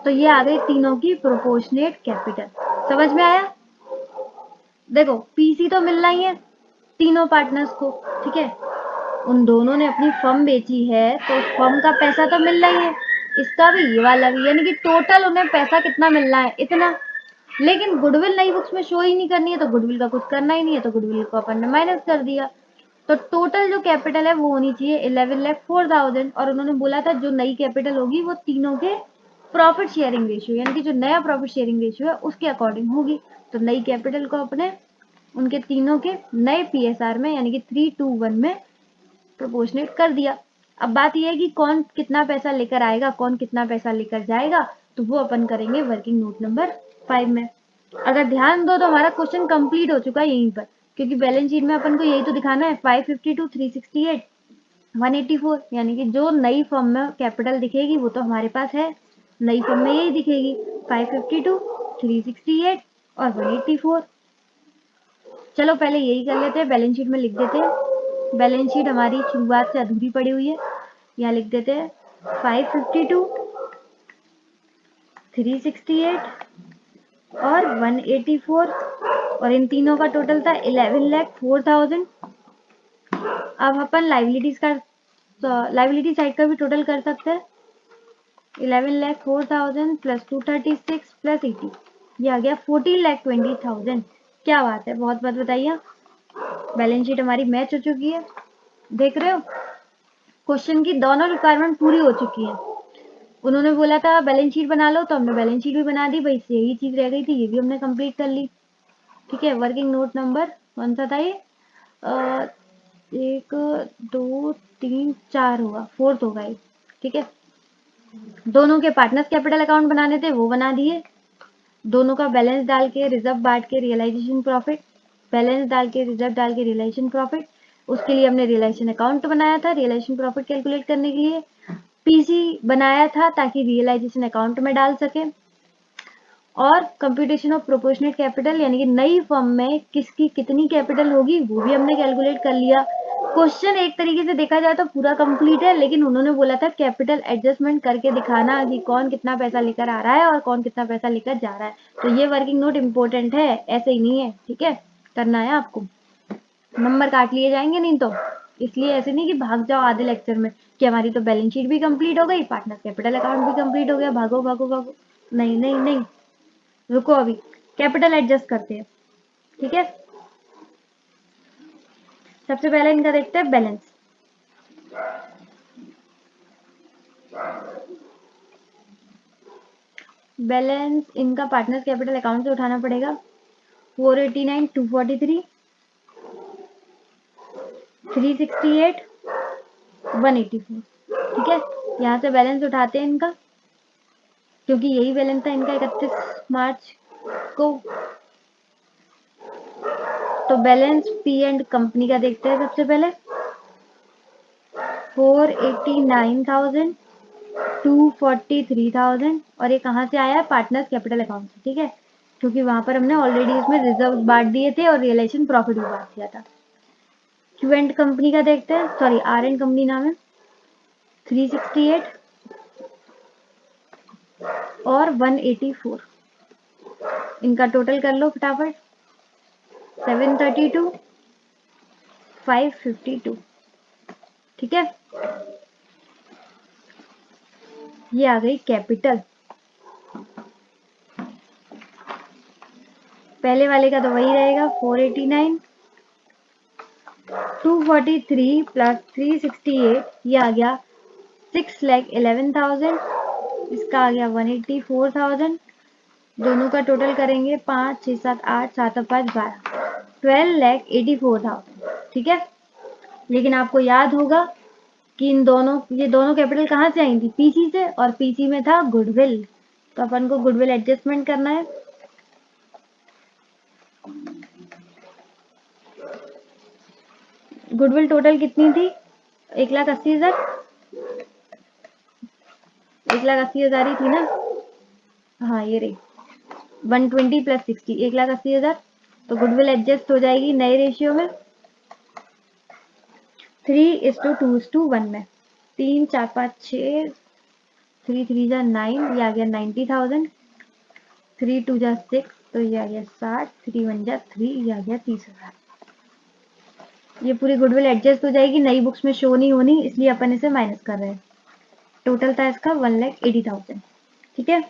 तो ये आ गई तीनों की प्रोपोर्शनेट कैपिटल। समझ में आया? देखो पीसी तो मिलना ही है तीनों पार्टनर्स को, ठीक है। उन दोनों ने अपनी फर्म बेची है तो फर्म का पैसा तो मिलना ही है, इसका भी ये वाला भी, यानी कि टोटल उन्हें पैसा कितना मिलना है, इतना। लेकिन गुडविल नई बुक्स में शो ही नहीं करनी है, तो गुडविल का कुछ करना ही नहीं है, तो गुडविल को अपन ने माइनस कर दिया। तो टोटल जो कैपिटल है वो होनी चाहिए 11,04,000, और उन्होंने बोला था जो नई कैपिटल होगी वो तीनों के प्रॉफिट शेयरिंग रेशियो, यानी कि जो नया प्रॉफिट शेयरिंग रेशियो है उसके अकॉर्डिंग होगी। तो नई कैपिटल को अपने उनके तीनों के नए पीएसआर में यानी कि 3:1 में प्रोपोर्शनेट कर दिया। अब बात यह है कि कौन कितना पैसा लेकर आएगा, कौन कितना पैसा लेकर जाएगा, तो वो अपन करेंगे वर्किंग नोट नंबर 5 में। अगर ध्यान दो तो हमारा क्वेश्चन कंप्लीट हो चुका है यहीं पर, क्योंकि बैलेंस शीट में अपन को यही तो दिखाना है 552, 368, 184, यानी कि जो नई फर्म में कैपिटल दिखेगी वो तो हमारे पास है, नई फर्म में यही दिखेगी 552, 368 और 184। चलो पहले यही कर लेते हैं, बैलेंस शीट में लिख देते हैं। बैलेंस शीट हमारी शुरुआत से अधूरी पड़ी हुई है, यहाँ लिख देते हैं 552, 368 और 184, और इन तीनों का टोटल था 11,04,000। अब अपन लाइबिलिटीज का लाइबिलिटी साइड का भी टोटल कर सकते हैं, 11,04,000 प्लस 236 प्लस 80, ये आ गया 14,20,000। क्या बात है, बहुत बात बताइए। बैलेंस शीट हमारी मैच हो चुकी है, देख रहे हो, क्वेश्चन की दोनों रिक्वायरमेंट पूरी हो चुकी है। उन्होंने बोला था बैलेंस शीट बना लो, तो हमने बैलेंस शीट भी बना दी, भाई यही चीज रह गई थी, ये भी हमने कंप्लीट कर ली, ठीक है। वर्किंग नोट नंबर कौन सा था ये? 1 2 3 4 होगा, 4th होगा ये, ठीक है। दोनों के पार्टनर्स कैपिटल अकाउंट बनाने थे वो बना दिए, दोनों का बैलेंस डाल के रिजर्व बांट के रियलाइजेशन प्रॉफिट, बैलेंस डाल के रिजर्व डाल के रियलाइजेशन प्रॉफिट, उसके लिए हमने रियलाइजेशन अकाउंट बनाया था रियलाइजेशन प्रॉफिट कैलकुलेट करने के लिए, पीसी बनाया था ताकि रियलाइजेशन अकाउंट में डाल सके, और कंप्यूटेशन ऑफ प्रोपोर्शनेट कैपिटल यानी कि नई फर्म में किसकी कितनी कैपिटल होगी वो भी हमने कैलकुलेट कर लिया। क्वेश्चन एक तरीके से देखा जाए तो पूरा कंप्लीट है, लेकिन उन्होंने बोला था कैपिटल एडजस्टमेंट करके दिखाना कि कौन कितना पैसा लेकर आ रहा है और कौन कितना पैसा लेकर जा रहा है। तो ये वर्किंग नोट इम्पोर्टेंट है, ऐसे ही नहीं है, ठीक है, करना है आपको, नंबर काट लिए जाएंगे नहीं तो। इसलिए ऐसे नहीं कि भाग जाओ आधे लेक्चर में कि हमारी तो बैलेंस शीट भी कंप्लीट हो गई, पार्टनर कैपिटल अकाउंट भी कंप्लीट हो गया, भागो भागो भागो, नहीं नहीं नहीं, रुको अभी कैपिटल एडजस्ट करते हैं, ठीक है। सबसे पहले इनका देखते हैं बैलेंस। बैलेंस इनका पार्टनर्स कैपिटल अकाउंट से उठाना पड़ेगा 489, 243, 368, 184, ठीक है। यहाँ से बैलेंस उठाते हैं इनका, क्योंकि यही बैलेंस था इनका 31 मार्च को। तो बैलेंस पी एंड कंपनी का देखते हैं सबसे पहले, 489,000, 243,000, और ये कहाँ से आया है? पार्टनर्स कैपिटल अकाउंट से, ठीक है, क्योंकि वहां पर हमने ऑलरेडी इसमें रिजर्व बांट दिए थे और रियलाइजेशन प्रॉफिट भी बांट दिया था। क्यू एंड कंपनी का देखते हैं, सॉरी आर एंड कंपनी नाम है, 368 और 184, इनका टोटल कर लो फटाफट, 732, 552, ठीक है। ये आ गई कैपिटल, पहले वाले का तो वही रहेगा 489, 243 प्लस 368, ये आ गया 6,11,000, इसका आ गया 184,000, दोनों का टोटल करेंगे 5 6 7 8 7 5 12, 12,84,000, ठीक है। लेकिन आपको याद होगा कि ये दोनों कैपिटल कहाँ से आई थी? पीसी से, और पीसी में था गुडविल, तो अपन को गुडविल एडजस्टमेंट करना है। गुडविल टोटल कितनी थी? 1,80,000, 1,80,000 ही थी ना, हाँ ये रही 120 प्लस 60, 1,80,000। तो गुडविल एडजस्ट हो जाएगी नए रेशियो में 3:2:1 में, 3 4 5 6 3 3 जा 9, ये आ गया 90,000, 3 2 जा 6, तो ये आ गया 60, 3 1 जा 3, ये आ गया 30,000। ये पूरी गुडविल एडजस्ट हो जाएगी, नई बुक्स में शो नहीं होनी, इसलिए अपन इसे माइनस कर रहे हैं। टोटल था इसका 1,80,000। ठीक है,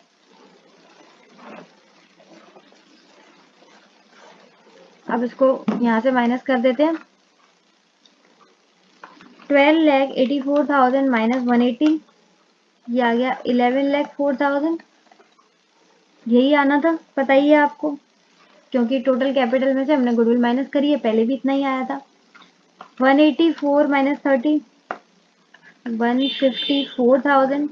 अब इसको यहाँ से माइनस कर देते हैं। 12,84,000 माइनस 180, ये आ गया 11,04,000। यही आना था, पता ही है आपको, क्योंकि टोटल कैपिटल में से हमने गुडविल माइनस करी है, पहले भी इतना ही आया था। 184 माइनस 30, 154,000।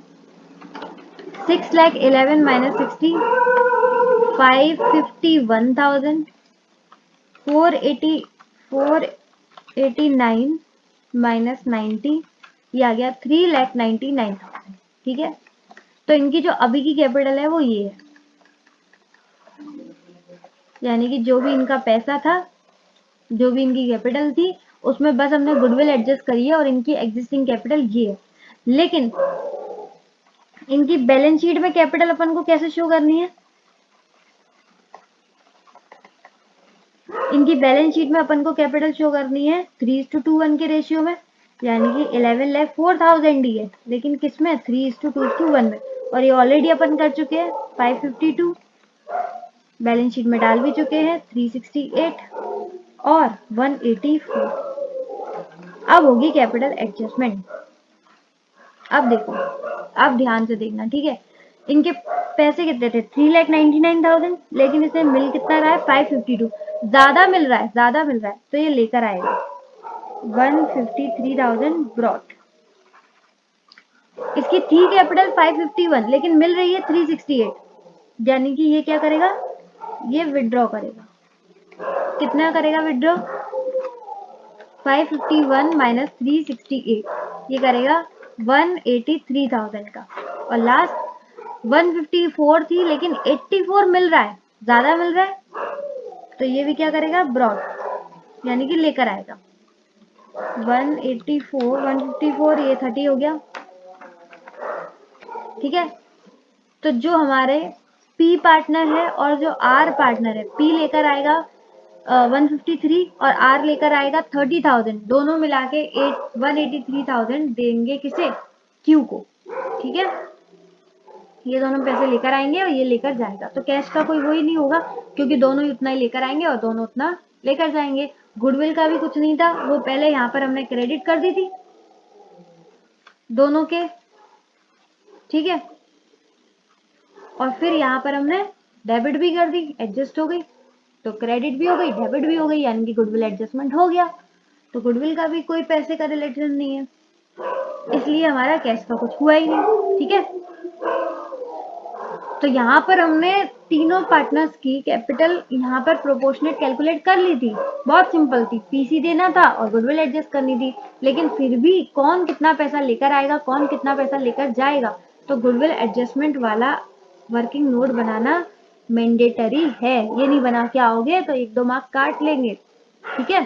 6,11,000 माइनस 60, 551,000। 489 माइनस 90, ये आ गया 3,99,000। ठीक है, तो इनकी जो अभी की कैपिटल है वो ये है, यानी कि जो भी इनका पैसा था, जो भी इनकी कैपिटल थी, उसमें बस हमने गुडविल एडजस्ट करी है और इनकी एग्जिस्टिंग कैपिटल ये है। लेकिन इनकी बैलेंस शीट में कैपिटल अपन को कैसे शो करनी है? इनकी बैलेंस शीट में अपन को कैपिटल शो करनी है 3:1 के रेशियो में, यानी कि 11,04,000 ही है, लेकिन किस में? 3:2:1 में। और ये ऑलरेडी अपन कर चुके हैं 552, बैलेंस शीट में डाल भी चुके हैं 368 और 184। अब होगी कैपिटल एडजस्टमेंट। अब देखो, अब ध्यान से देखना, ठीक है। इनके पैसे कितने थे? 3,99,000, लेकिन इसे मिल कितना रहा है? 552। ज्यादा मिल रहा है, ज्यादा मिल रहा है, तो ये लेकर आएगा 153,000 ब्रॉड। इसकी थी कैपिटल 551, लेकिन मिल रही है 368, यानी कि ये क्या करेगा? ये विड्रॉ करेगा। कितना करेगा विड्रॉ? 551 माइनस 368, ये करेगा 183,000 का। और लास्ट 154 थी, लेकिन 84 मिल रहा है, ज्यादा मिल रहा है, तो ये भी क्या करेगा? ब्रॉड, यानी कि लेकर आएगा 184, 154, ये 30 हो गया। ठीक है, तो जो हमारे पी पार्टनर है और जो आर पार्टनर है, पी लेकर आएगा 153 और आर लेकर आएगा 30,000, दोनों मिला के 183,000 देंगे किसे? क्यू को। ठीक है, ये दोनों पैसे लेकर आएंगे और ये लेकर जाएगा, तो कैश का कोई वो ही नहीं होगा, क्योंकि दोनों ही उतना ही लेकर आएंगे और दोनों उतना लेकर जाएंगे। गुडविल का भी कुछ नहीं था, वो पहले यहाँ पर हमने क्रेडिट कर दी थी दोनों के। ठीक है, और फिर यहाँ पर हमने डेबिट भी कर दी, एडजस्ट हो गई, तो क्रेडिट भी हो गई, डेबिट भी हो गई, यानी कि गुडविल एडजस्टमेंट हो गया। तो गुडविल का भी कोई पैसे का रिलेशन नहीं है, इसलिए हमारा कैश का कुछ हुआ ही नहीं। ठीक है, तो यहाँ पर हमने तीनों पार्टनर्स की कैपिटल यहाँ पर प्रोपोर्शनेट कैलकुलेट कर ली थी, बहुत सिंपल थी, पीसी देना था और गुडविल एडजस्ट करनी थी। लेकिन फिर भी कौन कितना पैसा लेकर आएगा, कौन कितना पैसा लेकर जाएगा, तो गुडविल एडजस्टमेंट वाला वर्किंग नोट बनाना मैंडेटरी है। ये नहीं बना के आओगे तो 1-2 मार्क काट लेंगे। ठीक है,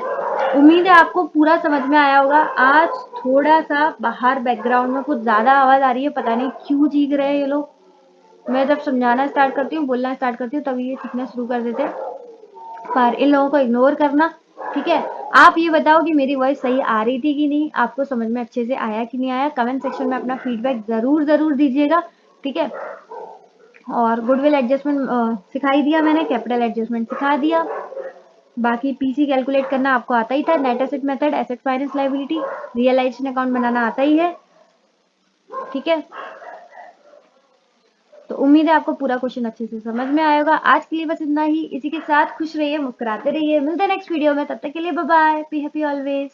उम्मीद है आपको पूरा समझ में आया होगा। आज थोड़ा सा बाहर बैकग्राउंड में कुछ ज्यादा आवाज आ रही है, पता नहीं क्यों चीख रहे हैं ये लोग। मैं जब समझाना स्टार्ट करती हूँ, बोलना स्टार्ट करती हूँ, तभी ये सीखना शुरू कर देते हैं, पर इन लोगों को इग्नोर करना। ठीक है, आप ये बताओ कि मेरी वॉइस सही आ रही थी कि नहीं, आपको समझ में अच्छे से आया कि नहीं आया। कमेंट सेक्शन में अपना फीडबैक जरूर दीजिएगा। ठीक है, और गुडविल एडजस्टमेंट सिखाई दिया मैंने, कैपिटल एडजस्टमेंट सिखा दिया, बाकी पीसी कैलकुलेट करना आपको आता ही था, net asset method, asset finance liability, realisation account बनाना आता ही है। ठीक है, तो उम्मीद है आपको पूरा क्वेश्चन अच्छे से समझ में आएगा। आज के लिए बस इतना ही। इसी के साथ खुश रहिए, मुस्कुराते रहिए। मिलते हैं नेक्स्ट वीडियो में, तब तक के लिए bye bye, be happy always.